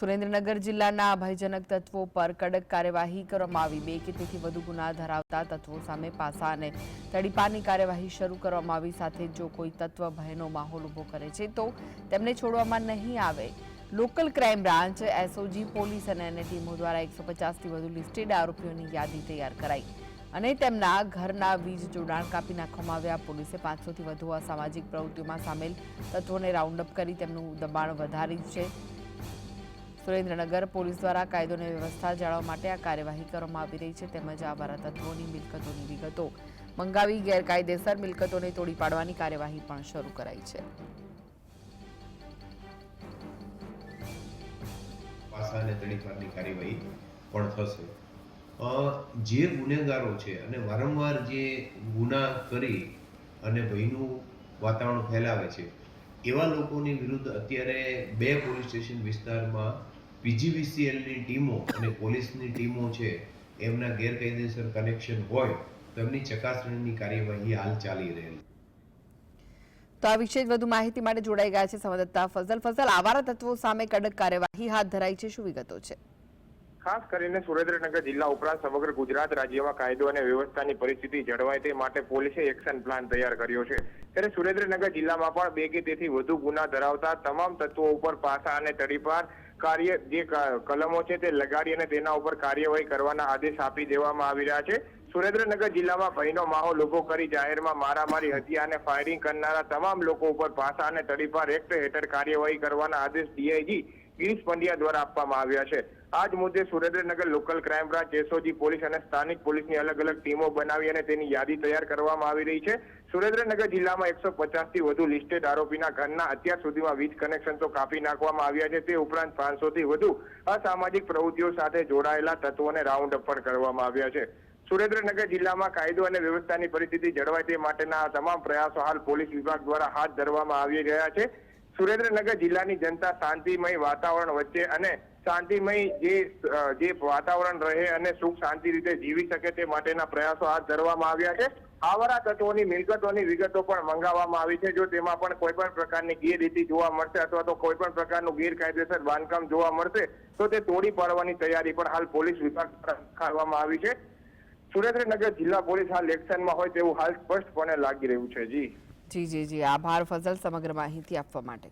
સુરેન્દ્રનગર જિલ્લાના ભયજનક તત્વો પર કડક કાર્યવાહી કરવામાં આવી। 2 કે તેથી વધુ ગુના ધરાવતા તત્વો સામે પાસા અને તડીપારની કાર્યવાહી શરૂ કરવામાં આવી। સાથે જો કોઈ તત્વ ભયનો માહોલ ઊભો કરે છે તો તેમને છોડવામાં નહીં આવે। Local crime branch, SOG, police અને અન્ય ટીમો દ્વારા 150થી વધુ લિસ્ટેડ આરોપીઓની યાદી તૈયાર કરાઈ અને તેમના ઘરના વીજ જોડાણ કાપી નાખવામાં આવ્યા। પોલીસે 500થી વધુ અસામાજિક પ્રવૃત્તિઓમાં સામેલ તત્વોને રાઉન્ડ અપ કરી તેમનું દબાણ વધારી છે। સુરેન્દ્રનગર પોલીસ દ્વારા કાયદો અને વ્યવસ્થા જાળવવા માટે આ કાર્યવાહી કરવામાં આવી રહી છે। તેમજ આવારા તત્વોની મિલકતોની વિગતો મંગાવી ગેરકાયદેસર મિલકતોને તોડી પાડવાની કાર્યવાહી પણ શરૂ કરાઈ છે। પાસા અને તડીપારની કાર્યવાહી પણ થશે। જે ગુનેગારો છે અને વારંવાર જે ગુના કરી અને ભયનું વાતાવરણ ફેલાવે છે એવા લોકોની વિરુદ્ધ અત્યારે 2 પોલીસ સ્ટેશન વિસ્તારમાં પીજીવીસીએલની ટીમો અને પોલીસની ટીમો છે એમના ગેરકાયદેસર કનેક્શન હોય તો એમની ચકાસણીની કાર્યવાહી હાલ ચાલી રહેલી। તો આ વિશે વધુ માહિતી માટે જોડાઈ ગયા છે સંવાદદાતા ફઝલ। આવારા તત્વો સામે કડક કાર્યવાહી હાથ ધરાઈ છે, શું વિગતો છે? ખાસ કરીને સુરેન્દ્રનગર જિલ્લા ઉપરાંત સમગ્ર ગુજરાત રાજ્યમાં કાયદો અને વ્યવસ્થાની પરિસ્થિતિ જળવાય તે માટે પોલીસે એક્શન પ્લાન તૈયાર કર્યો છે। ત્યારે સુરેન્દ્રનગર જિલ્લામાં પણ 2 કે તેથી વધુ ગુના ધરાવતા તમામ તત્વો ઉપર પાસા અને તડીપાર કાર્ય જે કલમો છે તે લગાડી અને તેના ઉપર કાર્યવાહી કરવાના આદેશ આપી દેવામાં આવી રહ્યા છે। સુરેન્દ્રનગર જિલ્લામાં ભયનો માહોલ ઉભો કરી જાહેરમાં મારામારી, હત્યા અને ફાયરિંગ કરનારા તમામ લોકો ઉપર પાસા અને તડીપાર એક્ટ હેઠળ કાર્યવાહી કરવાના આદેશ ડીઆઈજી ગિરીશ પંડ્યા દ્વારા આપવામાં આવ્યા છે। આ જ મુદ્દે Surendranagar local crime branch, SOG, police અને સ્થાનિક પોલીસની અલગ અલગ ટીમો બનાવી અને તેની યાદી તૈયાર કરવામાં આવી રહી છે। સુરેન્દ્રનગર જિલ્લામાં 150થી વધુ લિસ્ટેડ આરોપીના ઘરના અત્યાર સુધીમાં વીજ કનેક્શન તો કાપી નાખવામાં આવ્યા છે। તે ઉપરાંત 500થી વધુ અસામાજિક પ્રવૃત્તિઓ સાથે જોડાયેલા તત્વોને રાઉન્ડ અપ પણ કરવામાં આવ્યા છે। સુરેન્દ્રનગર જિલ્લામાં કાયદો અને વ્યવસ્થાની પરિસ્થિતિ જળવાય તે માટેના તમામ પ્રયાસો હાલ પોલીસ વિભાગ દ્વારા હાથ ધરવામાં આવી રહ્યા છે। સુરેન્દ્રનગર જિલ્લાની જનતા શાંતિમય વાતાવરણ વચ્ચે અને શાંતિમય જે વાતાવરણ રહે અને સુખ શાંતિ રીતે જીવી શકે તે માટેના પ્રયાસો હાથ ધરવામાં આવ્યા છે। આવારા તત્વોની મિલકતોની વિગતો પણ મંગાવવામાં આવી છે। જો તેમાં પણ કોઈ પણ પ્રકારની ગેરરીતિ જોવા મળશે અથવા તો કોઈ પણ પ્રકારનું ગેરકાયદેસર બાંધકામ જોવા મળશે તો તે તોડી પાડવાની તૈયારી પણ હાલ પોલીસ વિભાગ દ્વારા કરવામાં આવી છે। સુરેન્દ્રનગર જિલ્લા પોલીસ હાલ એક્શનમાં હોય તેવું હાલ સ્પષ્ટપણે લાગી રહ્યું છે। જી આભાર ફઝલ સમગ્ર માહિતી આપવા માટે।